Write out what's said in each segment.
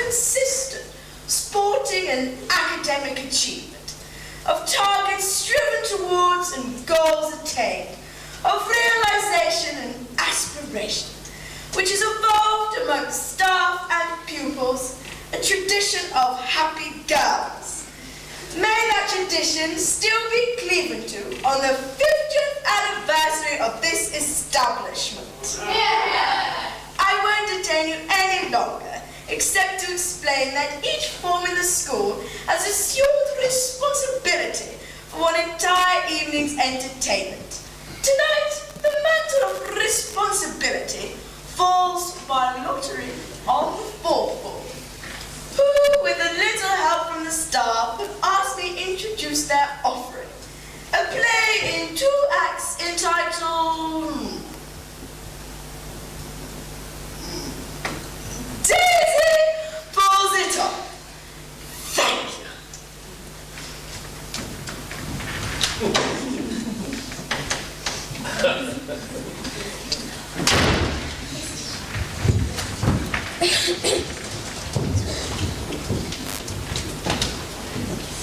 consistent sporting and academic achievement, of targets striven towards and goals attained, of realization and aspiration, which has evolved amongst staff and pupils a tradition of happy girls. May that tradition still be cleaved to on the 50th anniversary of this establishment. Yeah. I won't detain you any longer, except to explain that each form in the school has assumed responsibility for one entire evening's entertainment. Tonight, the mantle of responsibility falls by lottery on the fourth form, who, with a little help from the staff, have asked me to introduce their offering, a play in 2 acts entitled Daisy Pulls It Off. Thank you.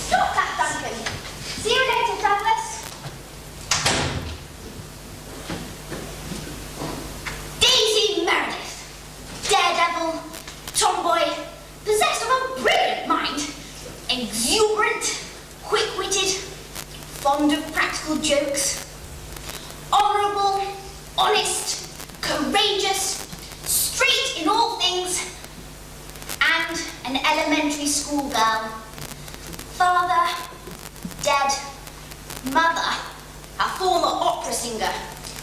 Stop that, Duncan. See you later, Douglas. Daisy Meredith. Daredevil, tomboy, possessed of a brilliant mind, exuberant, quick-witted, fond of practical jokes, honourable, honest, courageous, straight in all things, and an elementary school girl. Father, dead. Mother, a former opera singer,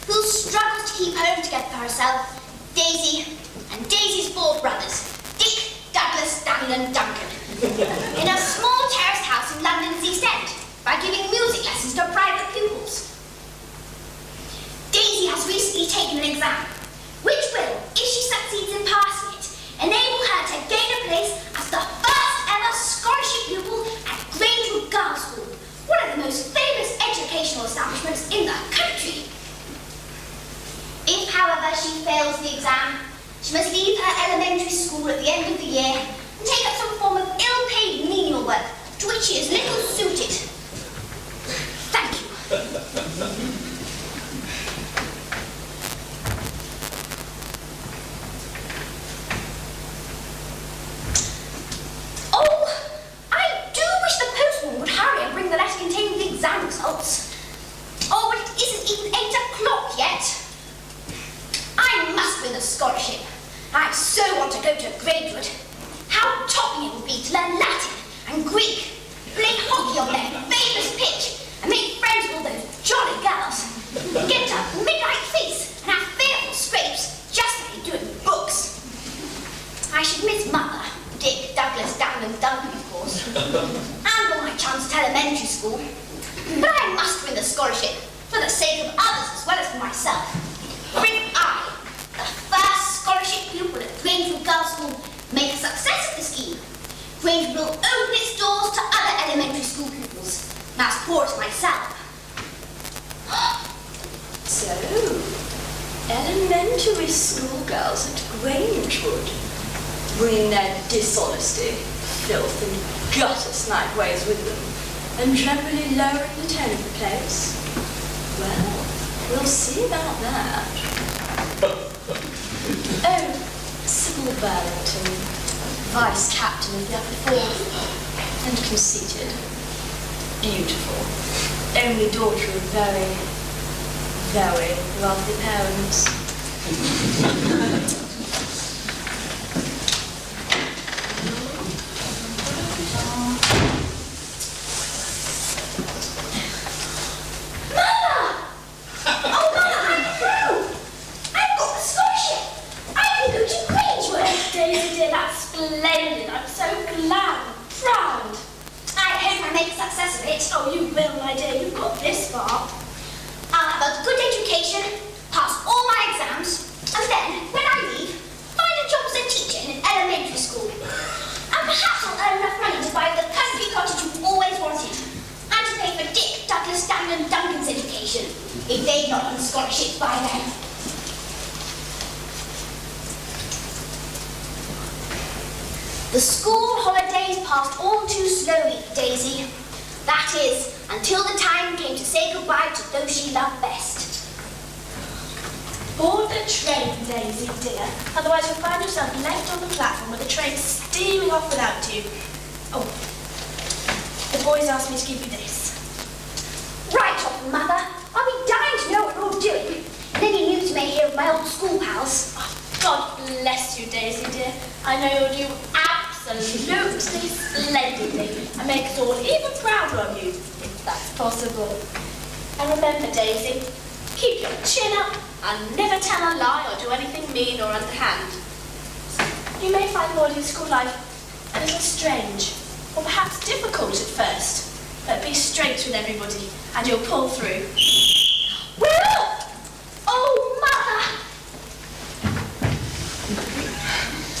who struggles to keep home together for herself, Daisy, and Daisy's 4 brothers, Dick, Douglas, Daniel, and Duncan, in a small terraced house in London's East End, by giving music lessons to private pupils. Daisy has recently taken an exam, which will, if she succeeds in passing it, enable her to gain a place as the first ever scholarship pupil at Grangewood Girls' School, one of the most famous educational establishments in the country. If, however, she fails the exam, she must leave her elementary school at the end of the year and take up some form of ill-paid menial work to which she is little suited. Thank you. Oh, I do wish the postman would hurry and bring the letter containing the exam results. Oh, but it isn't even 8 o'clock yet. I must win the scholarship. I so want to go to Grangewood. How topping it would be to learn Latin and Greek, play hockey on their famous pitch, and make friends with all those jolly girls. Get to midnight feasts and have fearful scrapes, just like they do in books. I should miss Mother, Dick, Douglas, Dan, and Duncan, of course, and all my chums at elementary school. But I must win the scholarship, for the sake of others as well as for myself. For if I, the first scholarship pupil at Grangewood Girls' School, make a success of the scheme, Grangewood will open its doors to other elementary school pupils, as poor as myself. So, elementary school girls at Grangewood, bringing their dishonesty, filth, and gutter-snipe ways with them, and generally lowering the tone of the place. Well, we'll see about that. Oh, Sybil Burlington, vice-captain of the upper fourth, and conceited, beautiful, only daughter of very, very wealthy parents. Splendid! I'm so glad and proud. I hope I make a success of it. Oh, you will, my dear. You've got this far. I'll have a good education, pass all my exams, and then, when I leave, find a job as a teacher in an elementary school. And perhaps I'll earn enough money to buy the country cottage you've always wanted, and to pay for Dick, Douglas, Dan, and Duncan's education, if they've not on scholarships by then. The school holidays passed all too slowly for Daisy. That is, until the time came to say goodbye to those she loved best. Board the train, Daisy, dear. Otherwise you'll find yourself left on the platform with the train steaming off without you. Oh, the boys asked me to give you this. Right off, Mother. I'll be dying to know what you're doing. And any news you may hear of my old school pals. Oh, God bless you, Daisy, dear. I know you'll do absolutely splendidly and make us all even prouder of you, if that's possible. And remember, Daisy, keep your chin up and never tell a lie or do anything mean or underhand. You may find boarding school life a little strange, or perhaps difficult at first, but be straight with everybody and you'll pull through. Will! Oh, Mother!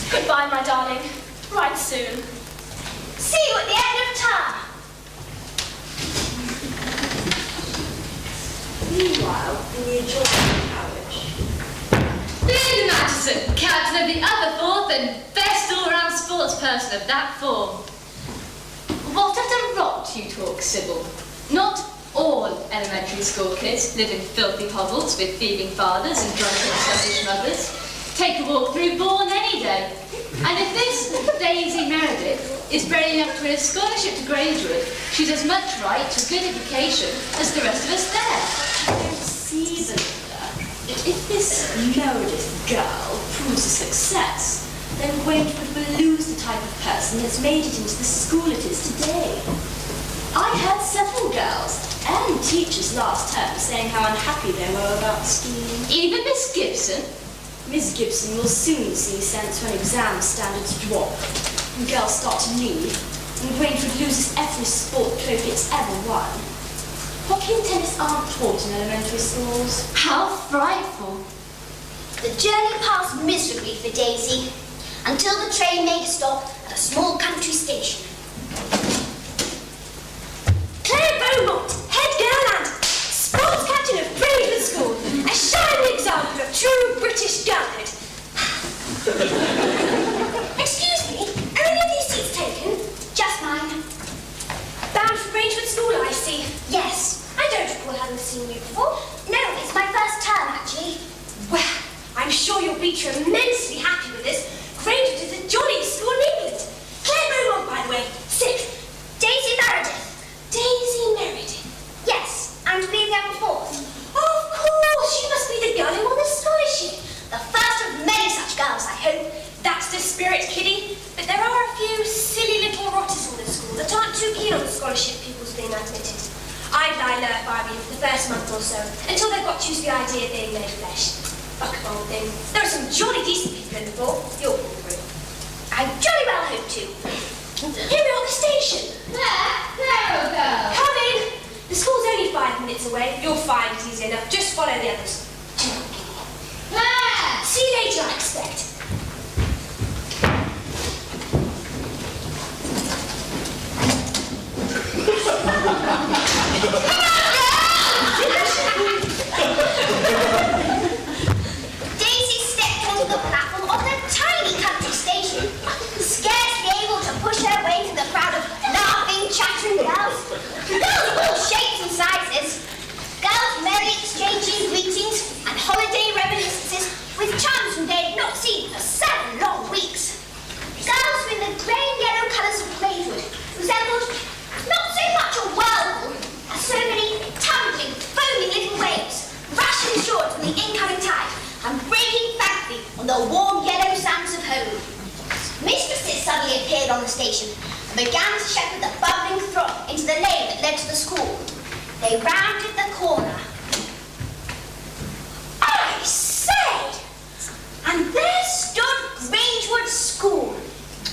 Goodbye, my darling. Right soon. See you at the end of term. Meanwhile, in the adjoining carriage. Lynn Matterson, captain of the other fourth and best all-round sports person of that form. What utter rot you talk, Sybil. Not all elementary school kids live in filthy hovels with thieving fathers and drunken selfish mothers. Take a walk through Bourne any day. And if this Daisy Meredith is brave enough to win a scholarship to Grangewood, she's as much right to good education as the rest of us there. See, Belinda, if this Meredith girl proves a success, then Grangewood will lose the type of person that's made it into the school it is today. I heard several girls and teachers last term saying how unhappy they were about school. Even Miss Gibson? Miss Gibson will soon see sense when exam standards drop, and girls start to leave, and Grangewood loses every sport trophy it's ever won. Hockey and tennis aren't taught in elementary schools. How frightful. The journey passed miserably for Daisy until the train made a stop at a small country station. Claire Beaumont, head girl and sports captain of Grangewood School, a shining example of true British girlhood. Excuse me, are any of these seats taken? Just mine. Bound for Grangewood School, I see. Yes. I don't recall having seen you before. No, it's my first term, actually. Well, I'm sure you'll be tremendously happy with this. Grangewood is the jolliest school in England. Claire Beaumont, by the way, 6th. Daisy Meredith. Daisy Meredith. Yes, I'm to be the other fourth. Of course, she must be the girl who won the scholarship. The first of many such girls, I hope. That's the spirit, Kitty. But there are a few silly little rotters in the school that aren't too keen on the scholarship pupils being admitted. I'd lie low at Barbie for the first month or so, until they've got used to the idea of being made flesh. Fuck of old thing. There are some jolly decent people in the floor. You'll pull through. I jolly well hope to. Here we are at the station. There, girl. Come in. The school's only 5 minutes away. You'll find it easy enough. Just follow the others. There. See you later, I expect. Daisy stepped onto the platform of the tiny country station, scarcely able to push her way through the crowd of laughing, chattering girls. Girls of all shapes and sizes. Girls merrily exchanging greetings and holiday reminiscences with chums whom they had not seen for 7 long weeks. Girls who in the grey and yellow colours of Grangewood resembled not so much a whirlpool as so many tumbling, foaming little waves, rushing short from the incoming tide and breaking thankfully on the warm yellow sands of home. Mistresses suddenly appeared on the station and began to shepherd the bubbling throng into the lane that led to the school. They rounded the corner. I say! And there stood Grangewood School,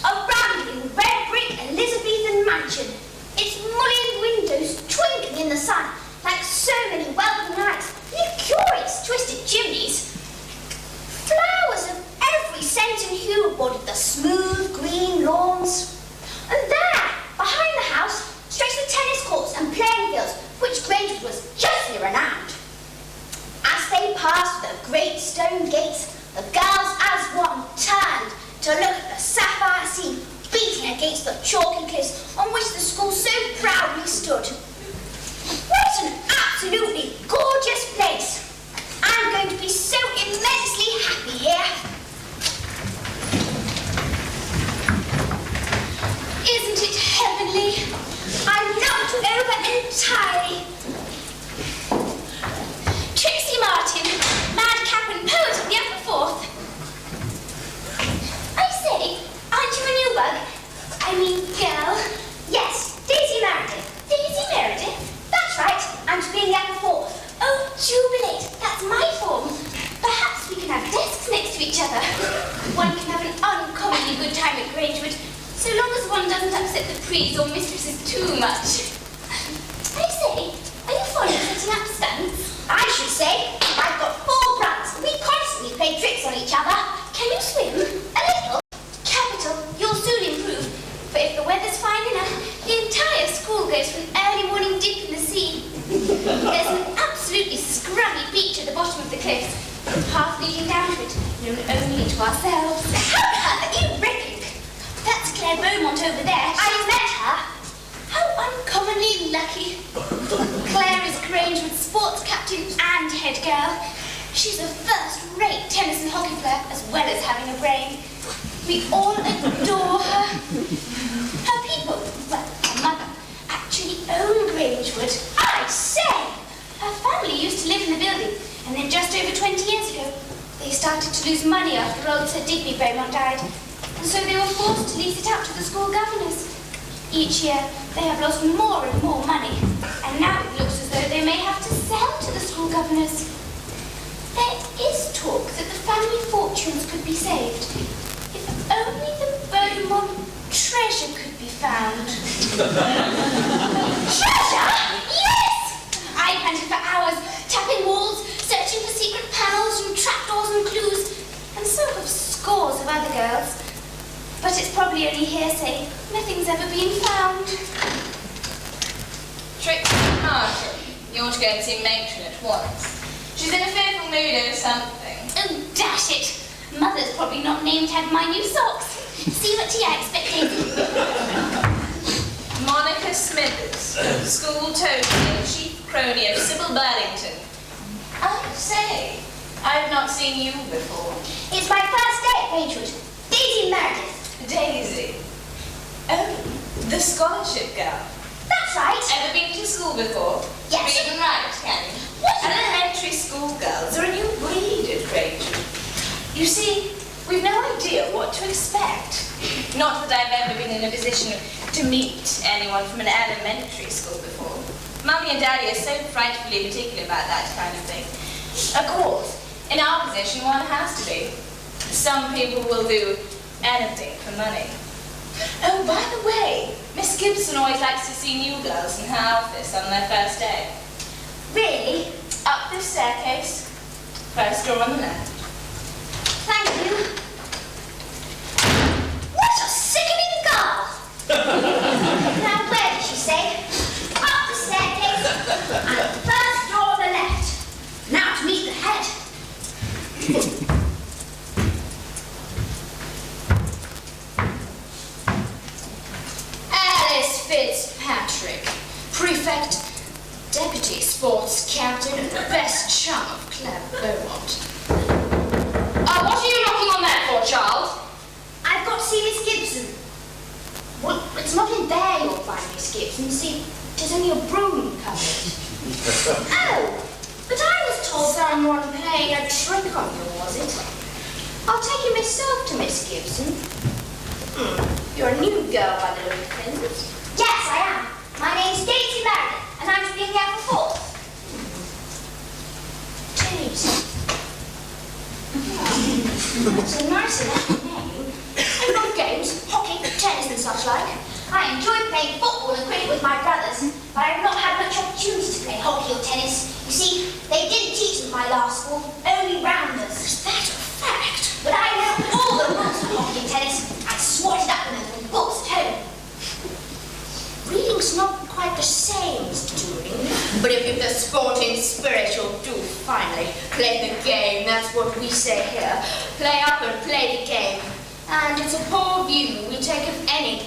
a rambling red brick Elizabethan mansion, its mullioned windows twinkling in the sun like so many welcome lights, with curious twisted chimneys. Flowers of every scent and hue bordered the smooth green lawns. And there, behind the house, stretched the tennis courts and playing fields, which Grangewood was justly renowned. As they passed the great stone gates, the girls as one turned to look at the sapphire sea the chalky cliffs on which the school so proudly stood. What an absolutely gorgeous place! I'm going to be so immensely happy here. Isn't it heavenly? I'm knocked over entirely. Trixie Martin, madcap and poet of the upper fourth. I say, aren't you a new bug? I mean, girl. Yes, Daisy Meredith. Daisy Meredith? That's right, I'm to be in the upper fourth. Oh, jubilate, that's my form. Perhaps we can have desks next to each other. One can have an uncommonly good time at Grangewood, so long as one doesn't upset the prees or mistresses too much. I say, are you fond of setting up stunts? I should say. I've got 4 brothers. We constantly play tricks on each other. Can you swim? A little? Capital. You'll soon improve. For if the weather's fine enough, the entire school goes for an early morning dip in the sea. There's an absolutely scrubby beach at the bottom of the cliffs, half leading down to it, known only to ourselves. How you reckon? That's Claire Beaumont over there. I met her. How uncommonly lucky. Claire is Grangewood's sports captain and head girl. She's a first-rate tennis and hockey player, as well as having a brain. We all adore her. Her people, well, her mother, actually own Grangewood. I say! Her family used to live in the building, and then just over 20 years ago, they started to lose money after old Sir Digby Beaumont died, and so they were forced to lease it out to the school governors. Each year, they have lost more and more money, and now it looks as though they may have to sell to the school governors. There is talk that the family fortunes could be saved, if only the Beaumont treasure could be found. Treasure? Yes! I hunted for hours, tapping walls, searching for secret panels and trapdoors and clues, and so have scores of other girls. But it's probably only hearsay. Nothing's ever been found. Trixie Martin, you ought to go and see Matron at once. She's in a fearful mood over something. Oh, dash it! Mother's probably not named to have my new socks. See what tea I expected. Monica Smithers, school toady and chief crony of Sybil Burlington. I say, I've not seen you before. It's my first day at Grangewood. Daisy Meredith. Daisy. Oh, the scholarship girl. That's right. Ever been to school before? Yes. Read and write, can you? What? Elementary school girls are a new breed at Grangewood. You see, we've no idea what to expect. Not that I've ever been in a position to meet anyone from an elementary school before. Mummy and Daddy are so frightfully particular about that kind of thing. Of course, in our position, one has to be. Some people will do anything for money. Oh, by the way, Miss Gibson always likes to see new girls in her office on their first day. Really? Up this staircase. First door on the left. Thank you. What a sickening girl! Now, where did she say? Up the staircase and first door on the left. Now to meet the head. Alice Fitzpatrick, prefect, deputy sports captain, and the best chum of Claire Beaumont. What are you knocking on there for, child? I've got to see Miss Gibson. Well, it's not in there you'll find Miss Gibson. See, there's only a broom cupboard. Oh, but I was told Someone playing a trick on you, was it? I'll take you myself to Miss Gibson. You're a new girl by the look of things. Yes, I am. My name's Daisy Meredith, and I'm to be in the upper fourth. Daisy. That's a nice enough name. I've got games, hockey, tennis and such like. I enjoy playing football and cricket with my brothers, but I've not had much opportunity to play hockey or tennis. You see, they didn't teach me at my last school, only rounders. Is that a fact? But I know all the rules for hockey and tennis. I swatted up with them from books at home. Reading's not quite the same as doing, but if you've the sporting spirit, you'll do finely. Play the game, that's what we say here. Play up and play the game. And it's a poor view we take of any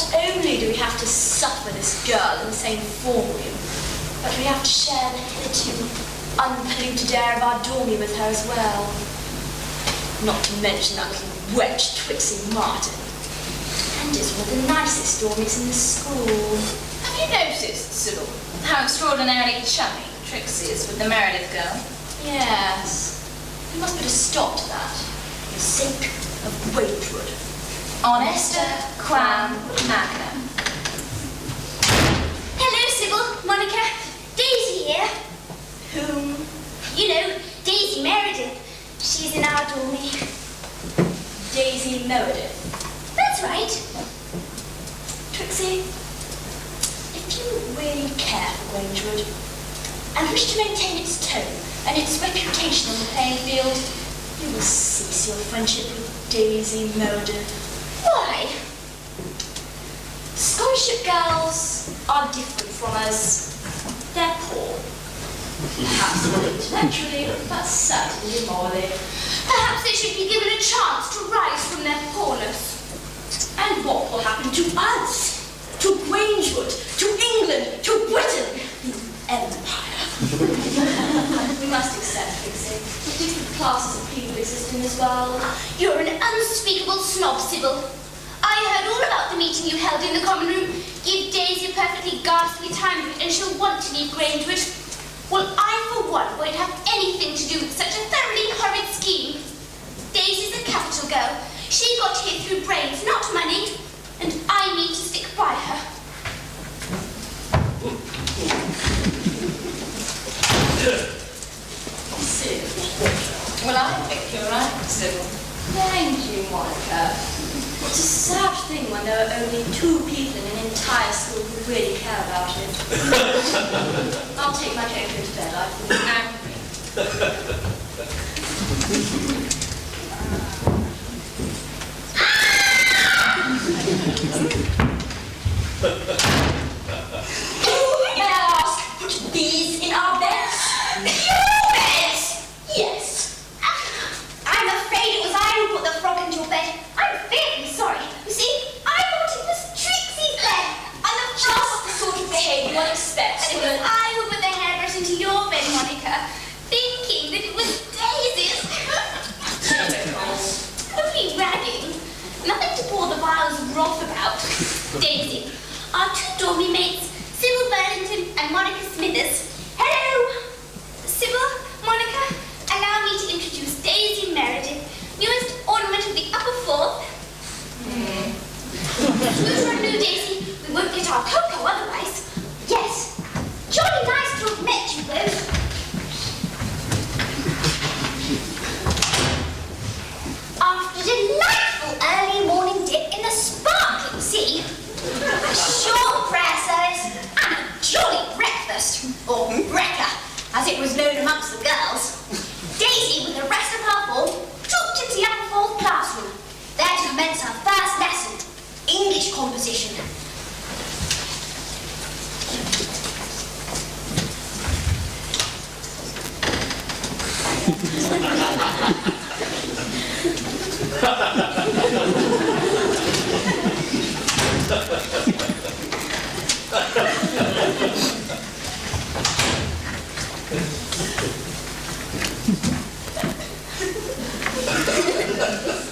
Not only do we have to suffer this girl in the same form room, but we have to share the hitherto unpolluted air of our dormy with her as well. Not to mention that little wench Twixie Martin. And is one of the nicest dormies in the school. Have you noticed, Sybil, how extraordinarily chummy Trixie is with the Meredith girl? Yes. We must put a stop to that, for the sake of Grangewood. Honesta quam magna. Hello, Sybil, Monica, Daisy here. Whom? You know, Daisy Meredith. She's in our dormy. Daisy Meredith. That's right. Trixie, if you really care for Grangewood and wish to maintain its tone and its reputation on the playing field, you will cease your friendship with Daisy Meredith. Why? Scholarship girls are different from us. They're poor. Perhaps not intellectually, but certainly morally. Perhaps they should be given a chance to rise from their poorness. And what will happen to us? To Grangewood? To England? To Britain? The Empire. We must accept, Trixie, that different classes of people exist in this world. You're an unspeakable snob, Sybil. I heard all about the meeting you held in the common room. Give Daisy a perfectly ghastly time of it and she'll want to leave Grangewood. Well, I, for one, won't have anything to do with such a thoroughly horrid scheme. Daisy's a capital girl. She got here through brains, not money. And I mean to stick by her. Well, I think you're right, Sybil. Thank you, Monica. It's a sad thing when there are only 2 people in an entire school who really care about it. I'll take my coat into bed, I think. May I ask, put these in our beds? Your beds? Yes. I'm afraid it was I who put the frog into your bed. I'm very sorry. You see, I thought it was Trixie's bed. And just the sort of behaviour one expects. And it was I who put the hairbrush into your bed, Monica, thinking that it was Daisy's. Only ragging. Nothing to pour the vials of wrath about. Daisy, our 2 dormy mates, Sybil Burlington and Monica Smithers. Hello! Sybil, Monica, allow me to introduce Daisy Meredith, newest ornament of the upper 4th. Who's our new Daisy? We won't get our cocoa otherwise. Yes. Jolly nice to have met you both. After a delightful early morning dip in the sparkling sea, a short prayer service, and a jolly breakfast, or brekker, as it was known amongst the girls, Daisy, with the rest of her form, trooped into the upper 4th classroom, there to commence her first lesson, English composition.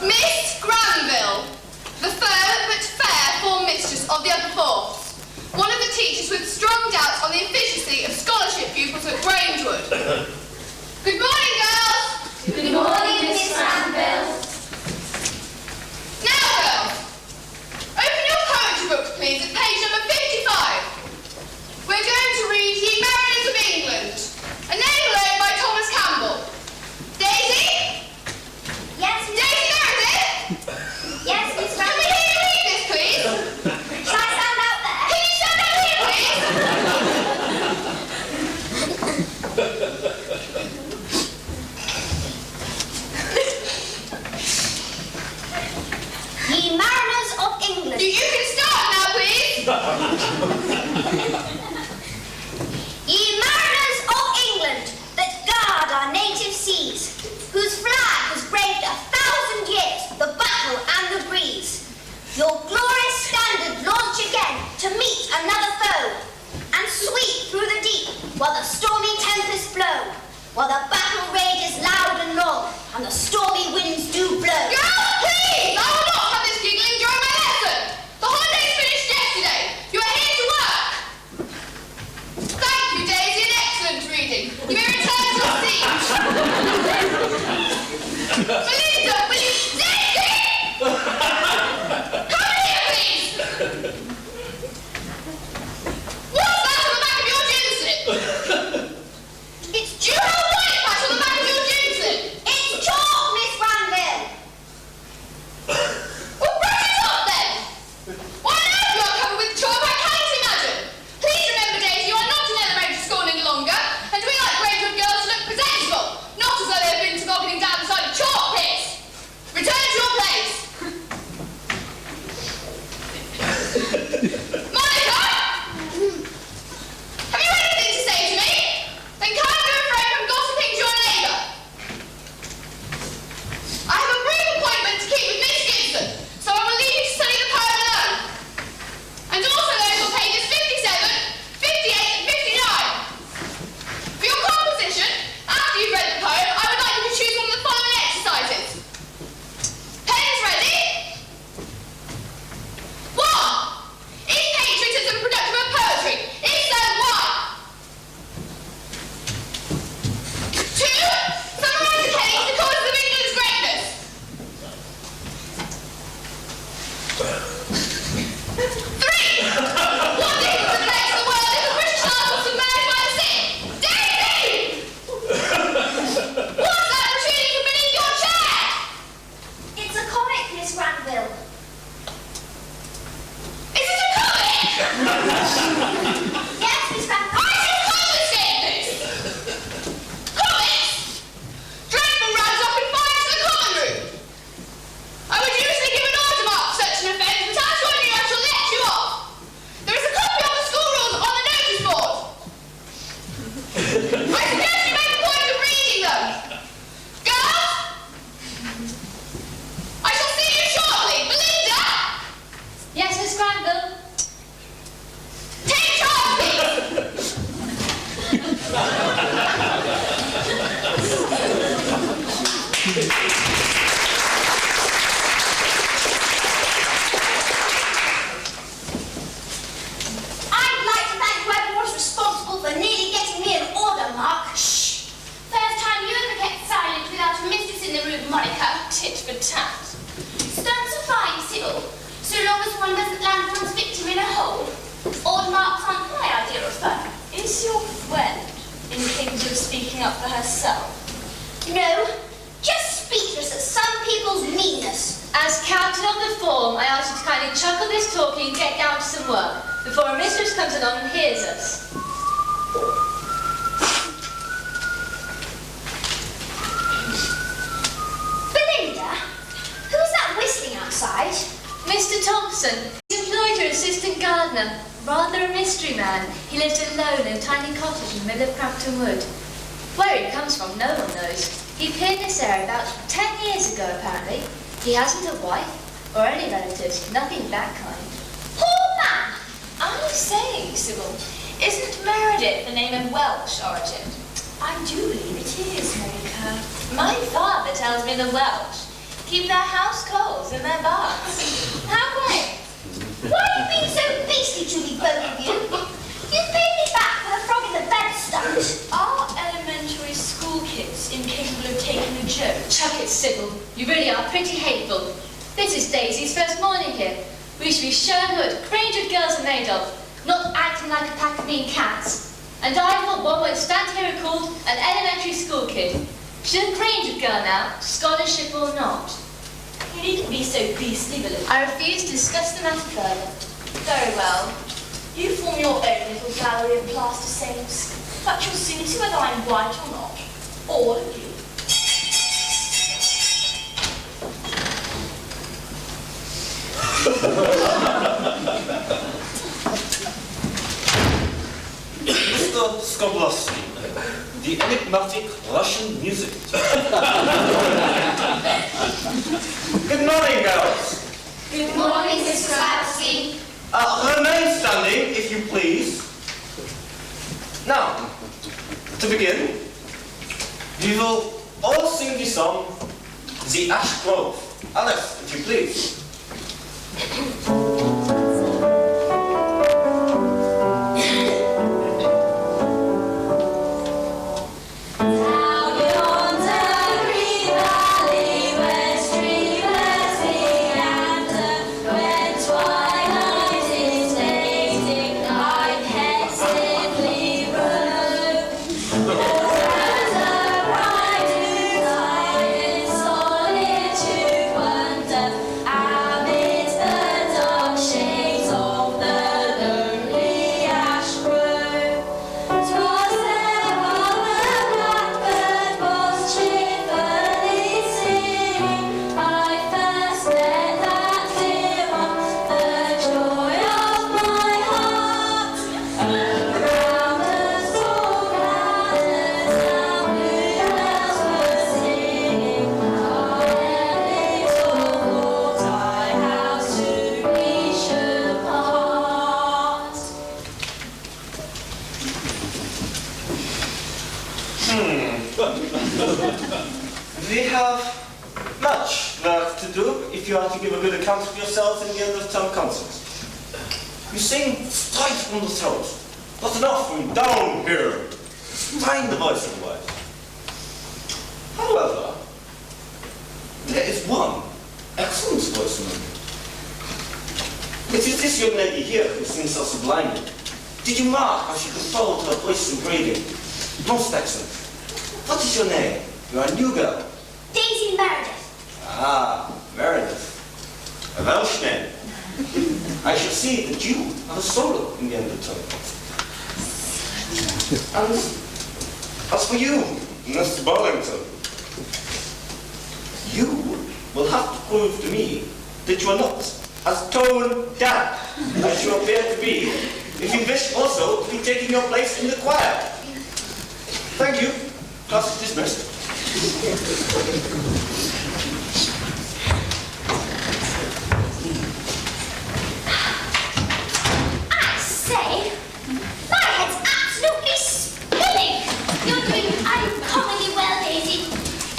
Miss Granville, the firm but fair form mistress of the upper 4th. One of the teachers with strong doubts on the efficiency of scholarship pupils at Grangewood. Good morning, girls! Good morning, Miss Granville. Now, girls, open your poetry books, please, at page number 55. We're going to read Ye Mariners of England, a name by Thomas Campbell. Daisy? Yes, Miss Daisy Meredith? Yes, Miss Can we Granville. hear you read this, please? Shall I stand out there? Can you stand up here, please? Ye Mariners of England. You can start now, please. Ye Mariners of England, that guard our native seas, whose flag has braved 1,000 years the battle and the breeze. Your glorious standard, Lord to meet another foe, and sweep through the deep while the stormy tempests blow, while the battle rages loud and long, and the stormy winds do blow. Girls, please! I will not have this giggling during my lesson! The holiday's finished yesterday! You are here to work! Thank you, Daisy, an excellent reading. You may return to your seat. Belinda, will you... Daisy! Come here, please! What's that on the back of your gin slip? Do you have a white patch on the back of your gin slip? It's chalk, Miss Granville. Well, brush it up then! Why on earth you are covered with chalk, I can't imagine! Please remember, Daisy, you are not in elementary school any longer, and we like Grangewood girls to look presentable, not as though they have been tobogganing down the side of chalk pits! Return to your place! Monica! Have you anything to say to me? Then kindly refrain from gossiping to your neighbour. I have a brief appointment to keep with Miss Gibson, so I will leave you to study the poem alone. And also those on pages 57, 58 and 59. For your composition, after you've read the poem, I would like you to choose one of the following exercises. Pens ready? 1. Is patriotism productive of poetry? If so, why? 2. Summarise the case, the causes of England's greatness. 3. What difference it makes to the world if the British Isles was submerged by the sea? Daisy! What's that protruding from beneath your chair? It's a comic, Miss Granville. Is it a comic? Yes, Miss Granville. I should confiscate this! Comics? Dreadful rounds up and fire to the common room! I would usually give an order mark for such an offence, but I assure you I shall let you off! There is a copy of the school rules on the notice board! I suggest you make a point of reading them! Girls? I shall see you shortly! Belinda! Yes, Miss Granville. Take charge, please! I'd like to thank whoever was responsible for nearly getting me an order mark. Shh! First time you ever kept silent without a mistress in the room, Monica. Tit for tat. Stunts are fine, Sybil, so long as one doesn't land one's victim in a hole. Order marks aren't my idea of fun. Is your friend incapable of speaking up for herself? No, just speechless at some people's meanness. As captain of the form, I ask you to kindly chuckle this talking and get down to some work before a mistress comes along and hears us. Belinda, who is that whistling outside? Mr. Thompson, he's employed your assistant gardener. Rather a mystery man. He lives alone in a tiny cottage in the middle of Crampton Wood. Where he comes from, no one knows. He appeared in this area about 10 years ago, apparently. He hasn't a wife or any relatives, nothing of that kind. Poor man! I say, Sybil, isn't Meredith the name of Welsh origin? I do believe it is, Monica. My father tells me the Welsh keep their house coals in their baths. How quaint. Why are you being so beastly to me, both of you? You paid me back for the frog in the bed stunt. Are elementary school kids incapable of taking a joke? Chuck it, Sybil. You really are pretty hateful. This is Daisy's first morning here. We should be shown what Grangewood girls are made of, not acting like a pack of mean cats. And I thought one would stand here and called an elementary school kid. She's a Grangewood girl now, scholarship or not. You needn't be so beastly, Belinda. I refuse to discuss the matter further. Very well. You form your own little gallery of plaster saints, but you'll soon see whether I'm right or not. All of you. Mr. Skoblowski, the enigmatic Russian music. Good morning, girls. Good morning, Miss Grabowski. Remain standing, if you please. Now, to begin, we will all sing the song, The Ash Grove. Alice, if you please. We have much work to do if you are to give a good account of yourselves in the end of term concert. You sing straight from the throat, not enough from down here. Find the voice otherwise. However, there is one excellent voice among you. It is this young lady here who sings so sublimely. Did you mark how she controlled her voice and breathing? Most excellent. What is your name? You are a new girl. Daisy Meredith. Ah, Meredith. A Welsh name. I shall see that you have a solo in the end of the term. And as for you, Mr. Burlington, you will have to prove to me that you are not as tone deaf as you appear to be, if you wish also to be taking your place in the choir. Thank you. Class is dismissed. I say, my head's absolutely spinning. You're doing uncommonly well, Daisy.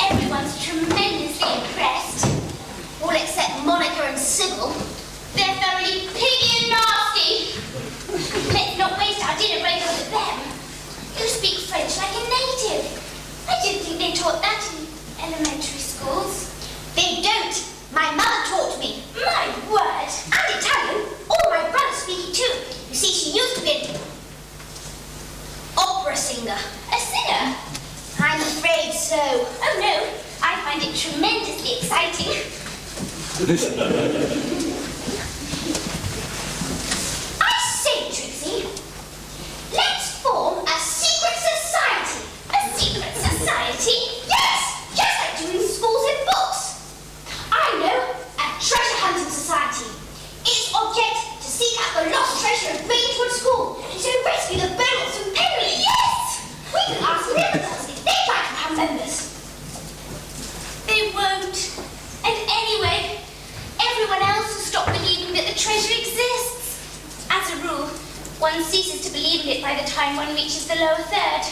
Everyone's tremendously impressed. All except Monica and Sybil. They're thoroughly piggy and nasty. Let's not waste our dinner break over them. You speak French like a native. I didn't think they taught that in elementary schools. They don't. My mother taught me. My word. And Italian. All my brothers speak it too. You see, she used to be an opera singer. A singer? I'm afraid so. Oh no, I find it tremendously exciting. I say, Trixie, let's form a secret society. A secret society? Yes! Just like doing schools and books. I know, a treasure hunting society. Its object to seek out the lost treasure of Rangewood School and to rescue the Beaumonts from penury. Yes! We can ask members if they'd like to become members. They won't. And anyway, everyone else will stop believing that the treasure exists. As a rule, one ceases to believe in it by the time one reaches the lower third.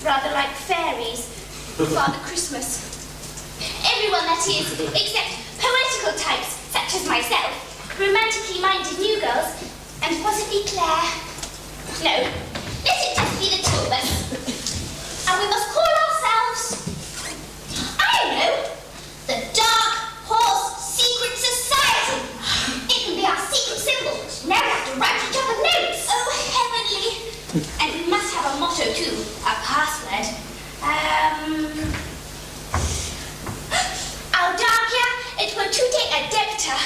Rather like fairies, Father Christmas. Everyone, that is, except poetical types, such as myself, romantically minded new girls, and possibly Claire. No, let it just be the two of us. And we must call ourselves, I don't know, the Dark Horse Secret Society. It can be our secret symbol. Now we have to write each other notes. Oh, heavenly. And we must have a motto too, a password. Audacia et virtute adepta.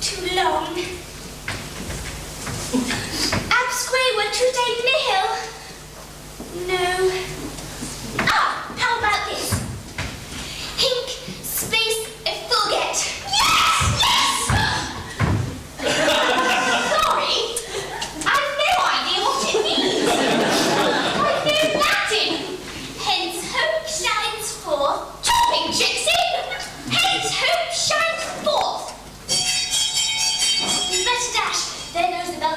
Too long. Absque virtute nihil. No. Ah, how about this? Hinc space effulget. Yes! Yes! Sorry, I've no idea what it means. I've no Latin. Hence hope shines forth. Chopping, Trixie! Hence hope shines forth. You better dash.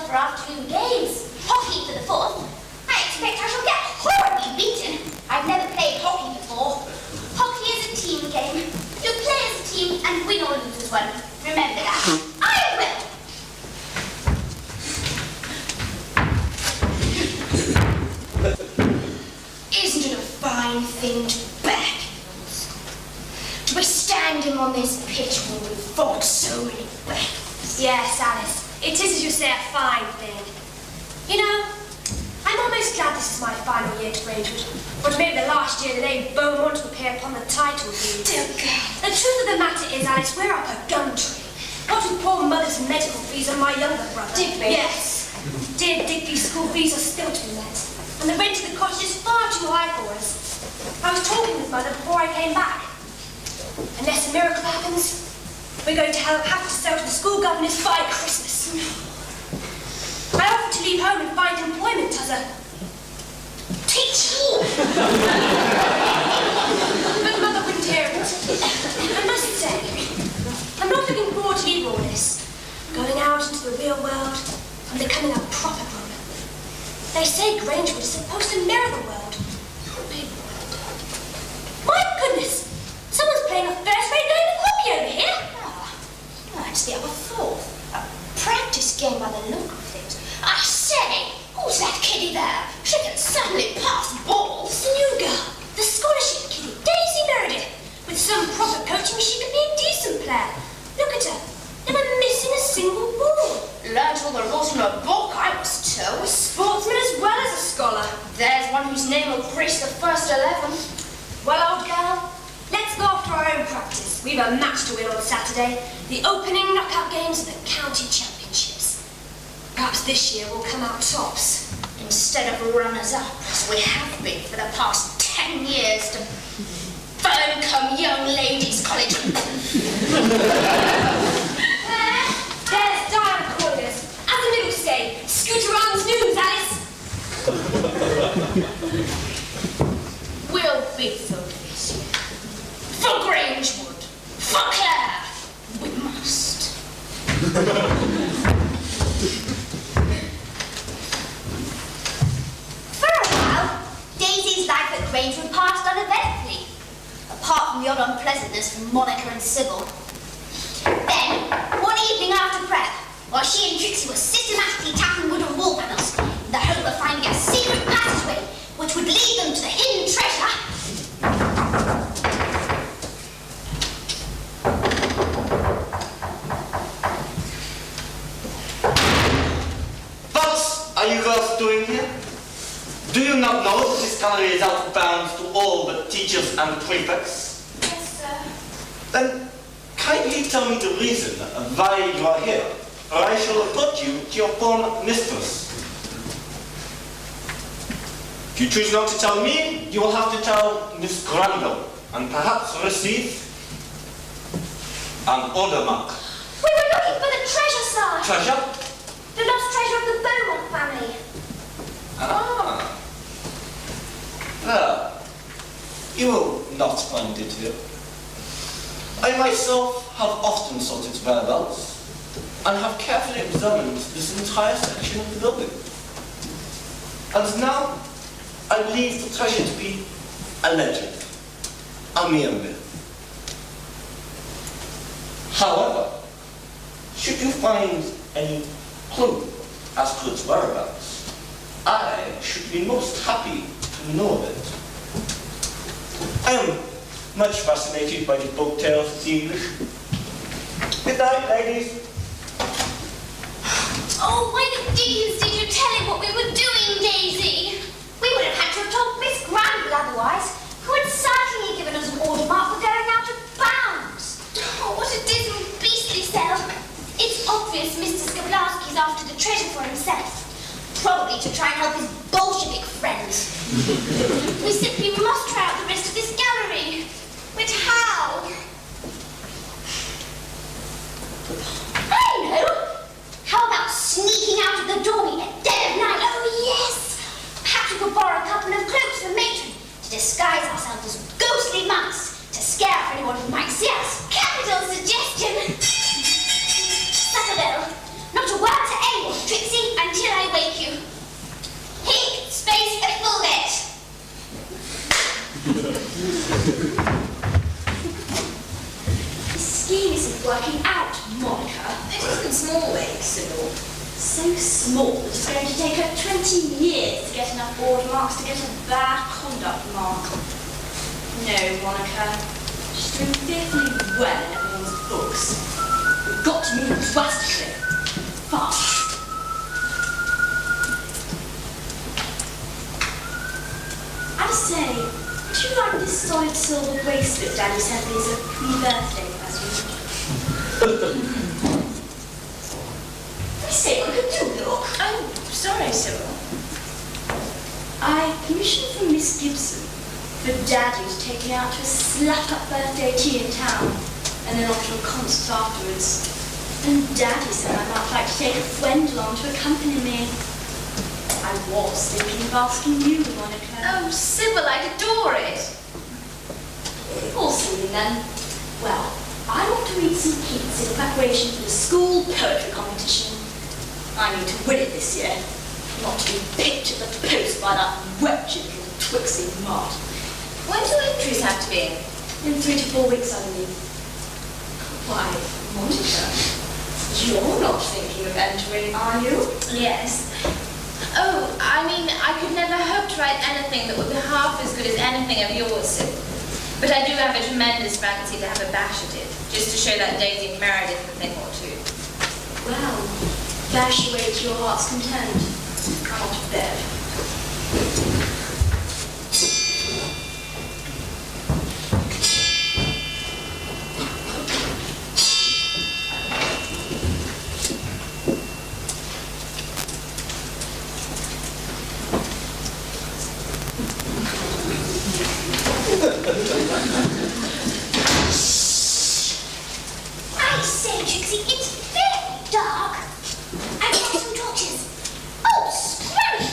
for afternoon games. Hockey for the 4th. I expect I shall get horribly beaten. I've never played hockey before. Hockey is a team game. You play as a team and win or lose as one. Remember that. I will. Isn't it a fine thing to back? To be standing on this pitch when we've fought so many battles. Yes, Alice. It is, as you say, a fine thing. You know, I'm almost glad this is my final year to Rangewood. For to make the last year the name Beaumont will appear upon the title deed. Dear girl. The truth of the matter is, Alice, we're up a gum tree. What with poor mother's medical fees and my younger brother. Digby. Yes. Dear Digby's school fees are still to be met. And the rent of the cottage is far too high for us. I was talking with Mother before I came back. Unless a miracle happens, we're going to have to sell to the school governors by Christmas. I offered to leave home and find employment as a teacher. But Mother wouldn't hear of it. I must say, I'm not looking forward to leaving all this. Going out into the real world and becoming a proper grown-up. They say Grangewood is supposed to mirror the world. A big world. My goodness! Someone's playing a first-rate game of hockey over here. It's the other 4th. A practice game by the look of it. I say, who's that kiddie there? She can certainly pass balls. It's the new girl, the scholarship kiddie, Daisy Meredith. With some proper coaching, she could be a decent player. Look at her, never missing a single ball. Learned all the rules from a book, I was told. A sportsman as well as a scholar. There's one whose name will grace the first 11. Well, old girl, let's go off to our own practice. We've a match to win on Saturday. The opening knockout games of the county championships. Perhaps this year we'll come out tops. Instead of runners-up, as we have been for the past 10 years to Burncombe Young Ladies College. There's Diana calling us. As the middle say, scoot around news, Alice. We'll beat them this year. For Grangewood. For Clare. We must. For a while, Daisy's life at Grangewood passed uneventfully, apart from the odd unpleasantness from Monica and Sybil. Then, one evening after prep, while she and Trixie were systematically tapping wooden wall panels in the hope of finding a secret passageway which would lead them to the hidden treasure, What are you girls doing here? Do you not know that this gallery is out of bounds to all but teachers and prefects? Yes, sir. Then kindly tell me the reason why you are here, or I shall report you to your former mistress. If you choose not to tell me, you will have to tell Miss Granville, and perhaps receive an order mark. we were looking for the treasure, sir. Treasure? The lost treasure of the Beaumont family. Ah. Well, you will not find it here. I myself have often sought its whereabouts, and have carefully examined this entire section of the building. And now, I believe the treasure to be a legend, a mere myth. However, should you find any clue as to its whereabouts, I should be most happy to know of it. I am much fascinated by the folk tales of the English. Good night, ladies. Oh, why the dickens did you tell him what we were doing, Daisy? We would have had to have told Miss Granville otherwise, who had certainly given us an order mark for going out of bounds. Oh, what a dismal, beastly sell. It's obvious Mr. Skablarski's after the treasure for himself. Probably to try and help his Bolshevik friends. We simply must try out the rest of this gallery. But how? I know! How about sneaking out of the dormy at dead of night? Oh, yes! Perhaps we could borrow a couple of cloaks from Matron to disguise ourselves as ghostly monks to scare off anyone who might see us. Capital suggestion! Sackabell, not a word to anyone, Trixie, and working out, Monica. It is in small ways, Sybil. So small that it's going to take her 20 years to get enough board marks to get a bad conduct mark. No, Monica. She's doing fearfully well in everyone's books. We've got to move drastically. Fast. I say, would you like this solid silver bracelet Daddy sent me as a pre-birthday present? I say, Monica, do look. Oh, sorry, Sybil. I commissioned from Miss Gibson for Daddy to take me out to a slap-up birthday tea in town and then off to a concert afterwards. And Daddy said I might like to take a friend along to accompany me. I was thinking of asking you, Monica. Oh, Sybil, I'd adore it. All silly then. Well, I want to read some hits in preparation for the school poetry competition. I need to win it this year, not to be picked at the post by that wretched little Twixie Mart. When do entries have to be in? In 3 to 4 weeks, I believe. Why, Monica, you're not thinking of entering, are you? Yes. Oh, I mean, I could never hope to write anything that would be half as good as anything of yours, Sybil. But I do have a tremendous fancy to have a bash at it, just to show that Daisy Meredith a thing or two. Well, bash away to your heart's content. I'm off to bed. I say, Trixie, it's very dark. I've got some torches. Oh, scrummy!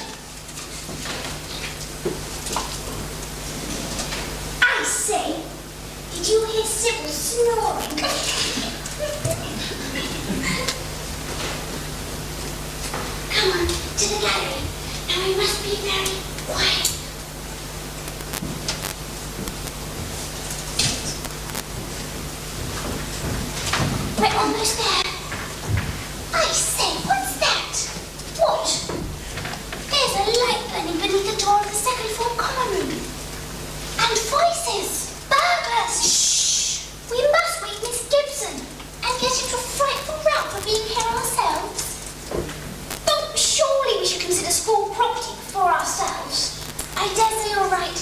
I say, did you hear Sybil snoring? Come on, to the gallery. Now we must be very quiet. We're almost there. I say, what's that? What? There's a light burning beneath the door of the second floor common room. And voices. Burglars. Shh. We must wake Miss Gibson and get into a frightful row for being here ourselves. But surely we should consider school property before ourselves. I dare say you're right.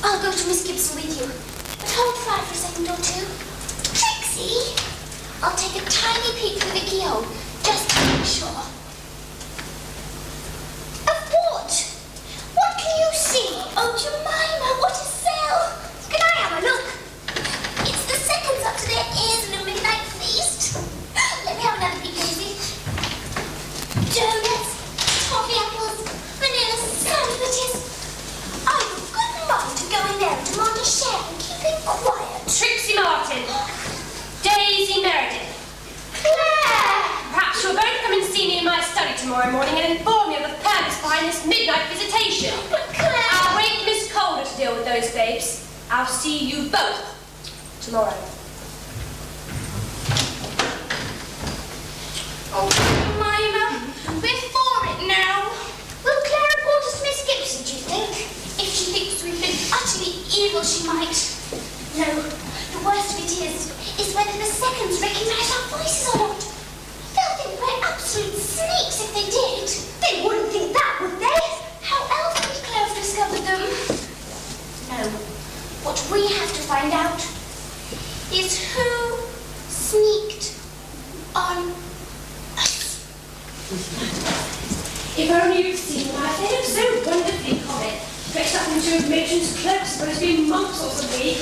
I'll go to Miss Gibson with you. But hold fire for a second or two. Trixie! I'll take a tiny peek through the keyhole, just to make sure. Of what? What can you see? Oh, Jemima, what a sale! Can I have a look? It's the seconds up to their ears in a midnight feast. Let me have another peek, Daisy. Donuts, toffee apples, vanilla sandwiches. I've a good mind to go in there and demand a share and keep it quiet. Trixie Martin. Daisy Meredith. Claire! Perhaps you'll both come and see me in my study tomorrow morning and inform me of the purpose behind this midnight visitation. But Claire! I'll wake Miss Calder to deal with those babes. I'll see you both tomorrow. Oh, Jemima, we're for it now. Will Claire report us to Miss Gibson, do you think? If she thinks we've been utterly evil, she might. No, the worst of it is whether the seconds recognise our voices or not. They'll think we're absolute snakes if they did. They wouldn't think that, would they? How else would Claire have discovered them? No. What we have to find out is who sneaked on us. If only you'd seen why they look so wonderfully comic. Dressed up in two matron's cloaks, supposed to be monks or something.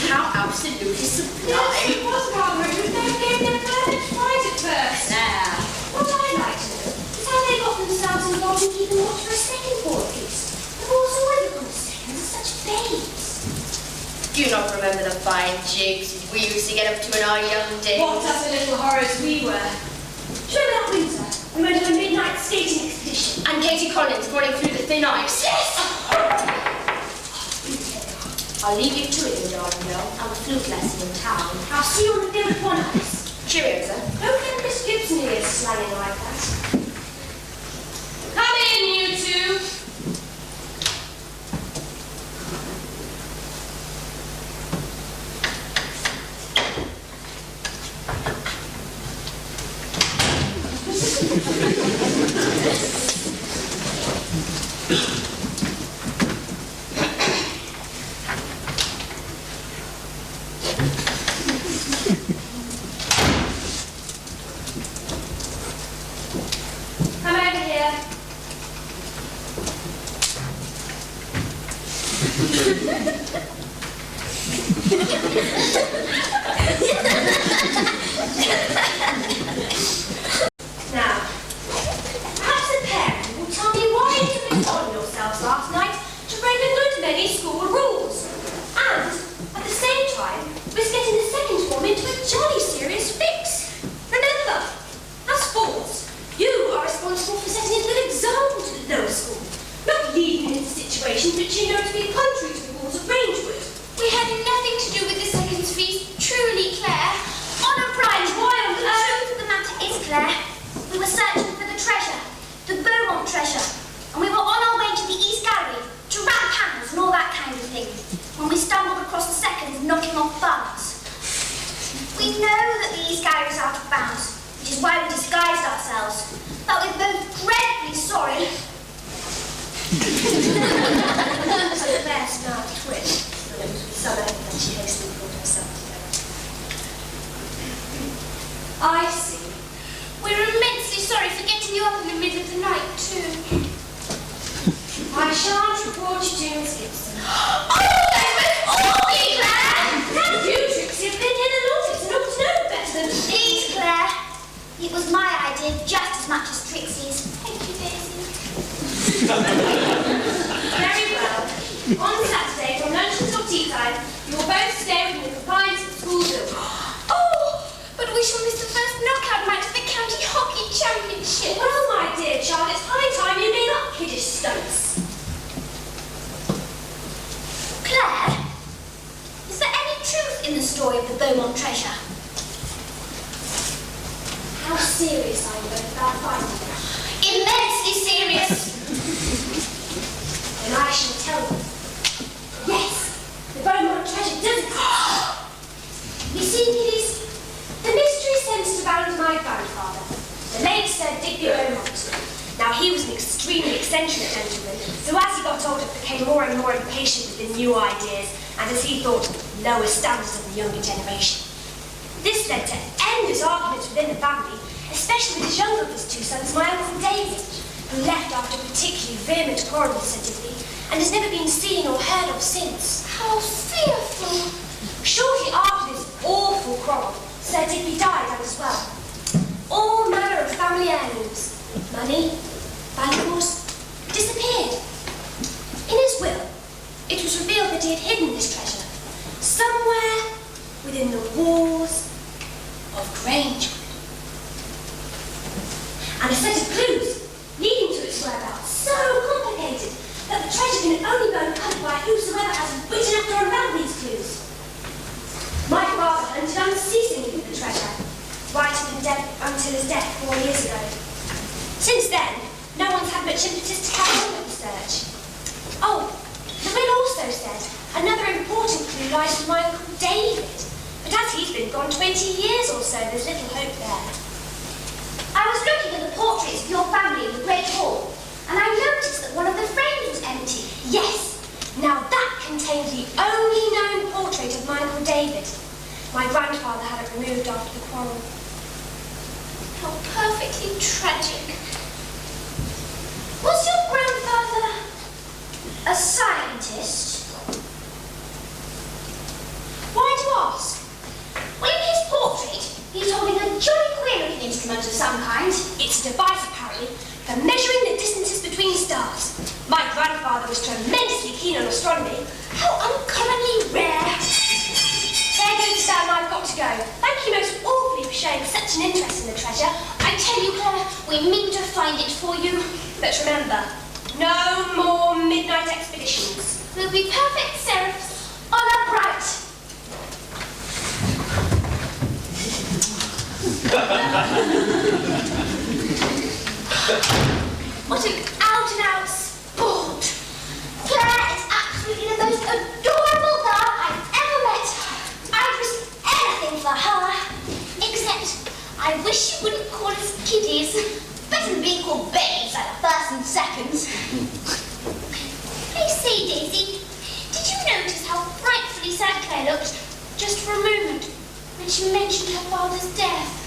How absolutely sublime. Yes, it was rather rude. They gave them perfect fright at first. Nah. What I'd like to know is how they got themselves involved in keeping watch for a second board piece. The boys always become seconds are such babes. Do you not remember the fine jigs we used to get up to in our young days? What utter little horrors we were. Do you remember that winter? We went on a midnight skating expedition. And Katy Collins running through the thin ice. Yes! I'll leave you to it, you darling girl. I'll have a flute lesson in town. I'll see you on the field one night. Cheerio, sir. Don't let Miss Gibson hear slanging like that. Come in, you two. Come over here. Now, perhaps a parent will tell me why you took it on yourselves last night to break a good many school rules, and at the same time risk getting the second form into a jolly serious fix. Remember, as sports, you are responsible for setting a good example to the lower school, not leading into situations which you know to be contrary to the rules of Rangewood. We had nothing to do with the second's feast, truly, Claire. Honour bright, Why on the truth of the matter is, Claire, we were searching for the treasure, the Beaumont treasure, and we were on our way to the East Gallery to wrap panels and all that kind of thing, when we stumbled across the seconds knocking off bars. We know that the East Gallery is out of bounds, which is why we disguised ourselves, but we're both dreadfully sorry. Claire smiled a twitch, but it was with some effort that she hastily pulled herself together. I see. We're immensely sorry for getting you up in the middle of the night, too. I shan't report you to Miss Gibson. Oh, that was awfully, Claire! Now you, Trixie, have been here the longest and ought to know better than... Please, Claire. It was my idea just as much as Trixie's. Thank you, Daisy. Very well. On Saturday, from lunch until tea time, you will both stay within the confines of the school building. Oh, but we shall miss the first knockout match of the county hockey championship. Well, my dear child, it's high time you gave up kiddish stunts. Claire, is there any truth in the story of the Beaumont treasure? How serious are you both about finding it? Immensely serious. And I shall tell you. Yes, the Beaumont treasure does exist. You see, kiddies, the mystery centres around my grandfather, the late Sir Digby Beaumont. Now, he was an extremely eccentric gentleman, who as he got older became more and more impatient with the new ideas, and as he thought, lower standards of the younger generation. This led to endless arguments within the family, especially with his younger of his two sons, my Uncle David, who left after a particularly vehement quarrel with Sir Digby, and has never been seen or heard of since. How fearful. Shortly after this awful quarrel, Sir Digby died as well. All manner of family heirlooms, money, valuables, disappeared. In his will, it was revealed that he had hidden this treasure somewhere within the walls of Grangewood. And a set of clues leading to its whereabouts so complicated that the treasure can only be uncovered by whosoever has wit enough to unravel these clues. My father hunted unceasingly for the treasure, right until his death 4 years ago. Since then, no one's had much impetus to carry on with the search. Oh, the will also said another important clue lies with my Uncle David, but as he's been gone 20 years or so, there's little hope there. I was looking at the portraits of your family in the Great Hall, and I noticed that one of the frames was empty. Yes, now that contained the only known portrait of my Uncle David. My grandfather had it removed after the quarrel. How perfectly tragic. Was your grandfather a scientist? Why do you ask? Well, in his portrait, he's holding a jolly queer-looking instrument of some kind. It's a device, apparently, for measuring the distances between stars. My grandfather was tremendously keen on astronomy. How uncommonly rare. There goes Sam, I've got to go. Thank you most awfully for showing such an interest in the treasure. I tell you, Claire, we mean to find it for you. But remember, no more midnight expeditions. We'll be perfect seraphs on upright. What an out-and-out sport. Claire is absolutely the most adorable girl I've ever met. I'd risk anything for her. Except, I wish she wouldn't call us kiddies. Better than being called babes like the first and seconds. I say, Daisy, did you notice how frightfully sad Claire looked just for a moment when she mentioned her father's death?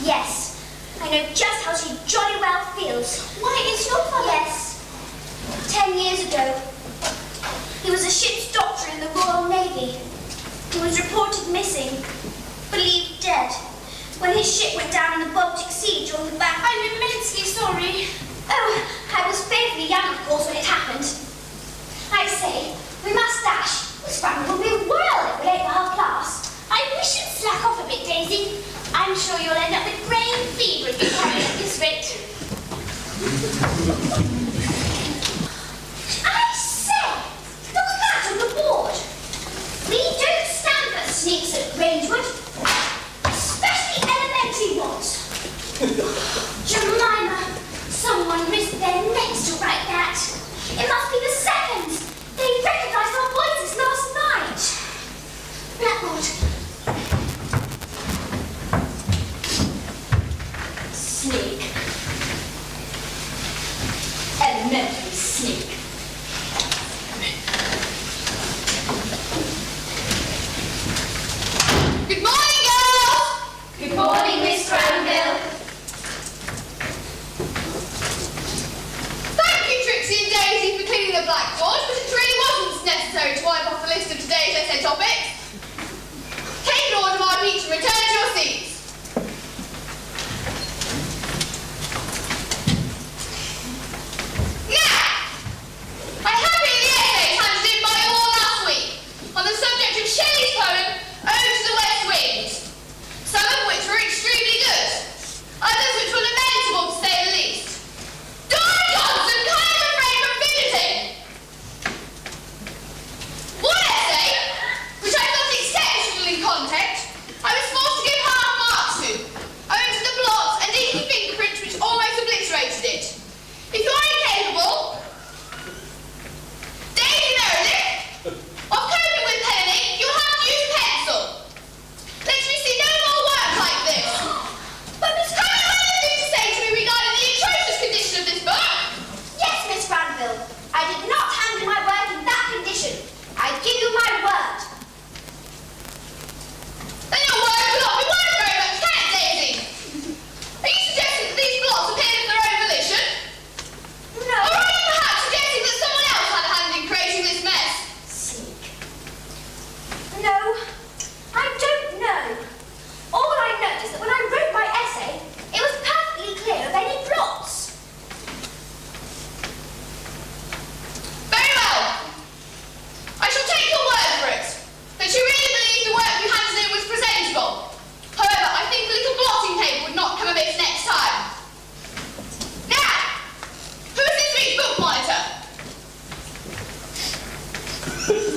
Yes, I know just how she jolly well feels. Why, it's your father? Yes. 10 years ago, he was a ship's doctor in the Royal Navy. He was reported missing, believed dead, when his ship went down in the Baltic Sea during the battle. I'm immensely sorry. Oh, I was fairly young, of course, when it happened. I say, we must dash. Miss Brown will be well if we're late for her class. I wish you'd slack off a bit, Daisy. I'm sure you'll end up with brain fever if you carry at this rate. I say, look at that on the board. We don't stand for sneaks at Grangewood, especially elementary ones. Jemima, someone risked their necks to write that. It must be the seconds. They recognised our voices last night. Blackboard. Sneak. Elementary sneak. Good morning, girls! Good morning, Miss Granville. Thank you, Trixie and Daisy, for cleaning the blackboard, but it really wasn't necessary to wipe off the list of today's essay topics. Take an order, my peach, and return to your seats. Now, I have here the essays handed in by you all last week on the subject of Shelley's poem, Ode to the West Wind, some of which were extremely good, others which were lamentable to say the least. Johnson kind of refrained from fidgeting. One essay, which I thought exceptionally content, I was forced to give half marks to, owing to the blots and inky fingerprints which almost obliterated it. If you are incapable, Daisy Meredith, of coping with pen and ink, you'll have to use pencil. Let me see no more work like this. But Miss Have you anything to say to me regarding the atrocious condition of this book? Yes, Miss Granville. I did not hand in my work in that condition. I give you my word. Then your word will not be worth very much, can it, Daisy? Are you suggesting that these blots appeared of their own volition? No. Or are you perhaps suggesting that someone else had a hand in creating this mess? Sneak. No, I don't know. All I know is that when I wrote my essay, it was perfectly clear of any blots. Very well. I shall take your word for it, that you really believe the work you handed in was presentable. However, I think the little blotting paper would not come amiss next time. Now, who is this week's book monitor?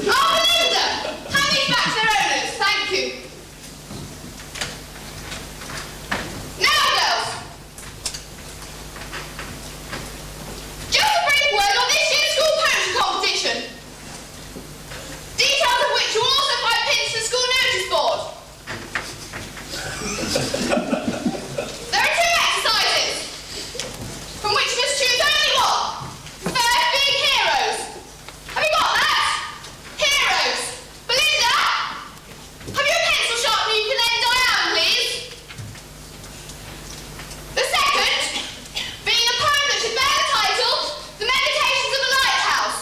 Oh, Belinda! Hand these back to their owners, thank you. Now, girls. Just a brief word on this year's school poetry competition. Details of which you will also find pinned to the school notice board. There are 2 exercises, from which you must choose only one. First being heroes. Have you got that? Heroes. Belinda, have you a pencil sharpener you can lend Diane, please? The second being a poem that should bear the title, The Meditations of a Lighthouse.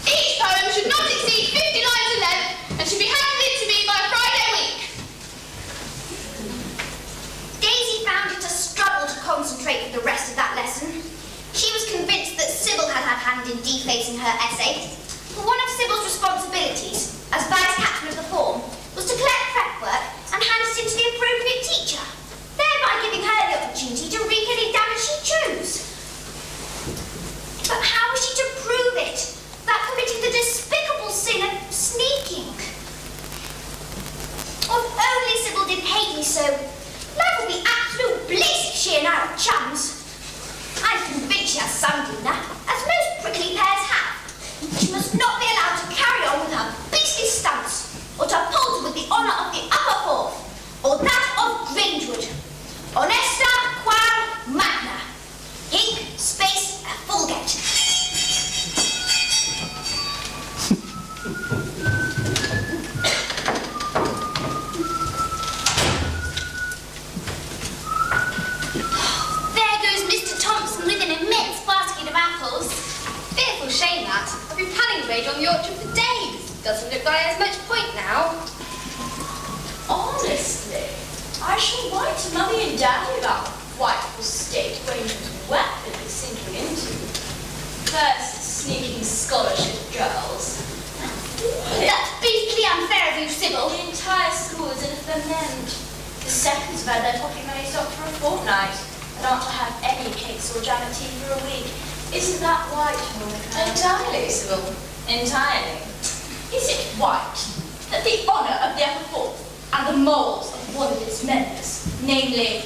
Each poem should not exceed 50 lines in length and should be handed in to me by Friday week. Daisy found it a struggle to concentrate for the rest of that lesson. She was convinced that Sybil had had hand in defacing her essay. But one of Sybil's responsibilities, as vice captain of the form, was to collect prep work and hand it in to the appropriate teacher, thereby giving her the opportunity to wreak any damage she chose. But how was she to prove it without committing the despicable sin of maid on the orchard for days. Doesn't look like there's much point now. Honestly, I shall write to Mummy and Daddy about the frightful state Granger's rapidly sinking into. First, sneaking scholarship girls. That's beastly unfair of you, Sybil. The entire school is in a ferment. The seconds have had their pocket money stopped for a fortnight and aren't to have any cakes or jam and tea for a week. Isn't that right, Monica? Entirely, Sybil. Entirely. Is it right that the honour of the upper fourth and the morals of one of its members, namely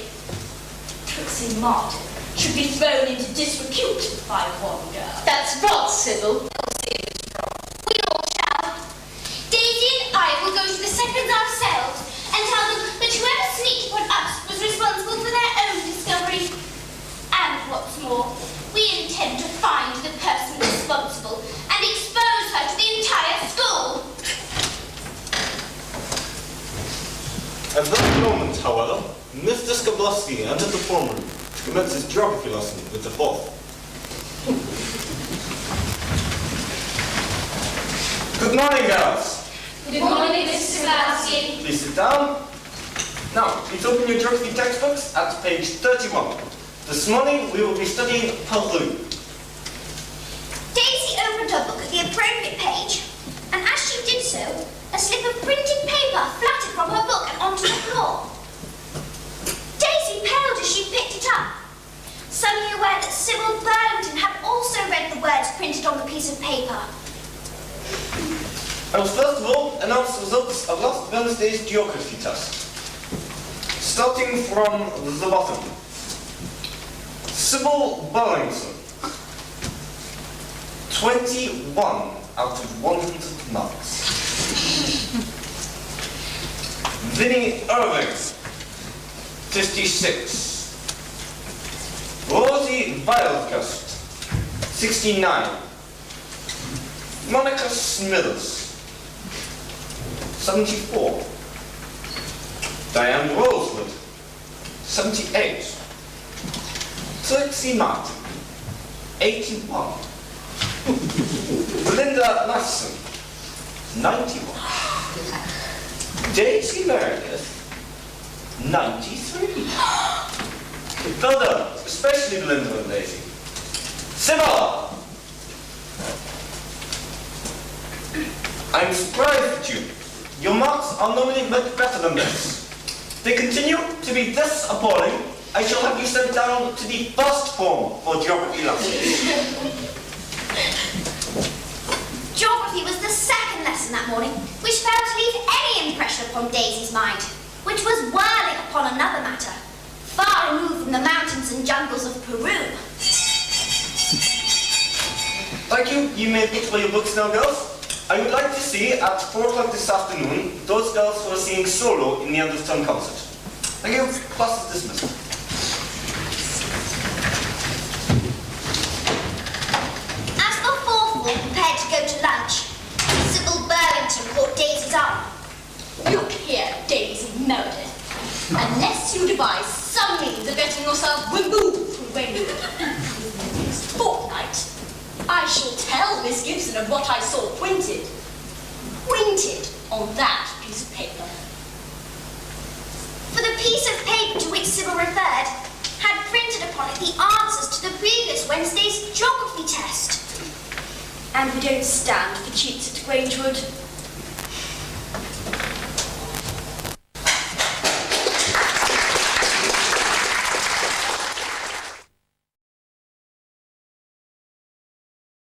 Trixie Martin, should be thrown into disrepute by one girl? That's rot, Sybil. We all shall. Daisy and I will go to the seconds ourselves and tell them that whoever sneaked upon us was responsible for their own discovery. And what's more, we intend to find the person responsible and expose her to the entire school. At that moment, however, Mr. Skablowski entered the form room to commence his geography lesson with the fourth. Good morning, girls. Good morning, Mr. Skablowski. Please sit down. Now, please open your geography textbooks at page 31. This morning, we will be studying Peru. Daisy opened her book at the appropriate page, and as she did so, a slip of printed paper fluttered from her book and onto the floor. Daisy paled as she picked it up, suddenly aware that Sybil Burlington had also read the words printed on the piece of paper. I will first of all announce the results of last Wednesday's geography test. Starting from the bottom. Sybil Burlington. 21 out of 100 marks. Vinnie Irving. 56. Rosie Wildgust. 69. Monica Smithers. 74. Diane Rosewood. 78. Trixie Martin. 81. Belinda Masson. 91. Daisy Meredith. 93. Well done, especially Belinda and Daisy. Sybil! I'm surprised at you. Your marks are normally much better than this. If they continue to be this appalling, I shall have you sent down to the first form for geography lessons. Geography was the second lesson that morning, which failed to leave any impression upon Daisy's mind, which was whirling upon another matter, far removed from the mountains and jungles of Peru. Thank you. You may pick for your books now, girls. I would like to see at 4 o'clock this afternoon those girls who are singing solo in the end of term concert. Thank you. Class is dismissed. As the fourth form prepared to go to lunch, Sybil Burlington caught Daisy's arm. Look here, Daisy Meredith. Unless you devise some means of getting yourself removed from Rainwood within the next fortnight, I shall tell Miss Gibson of what I saw printed on that piece of paper. For the piece of paper to which Sybil referred had printed upon it the answers to the previous Wednesday's geography test. And we don't stand for cheats at Grangewood.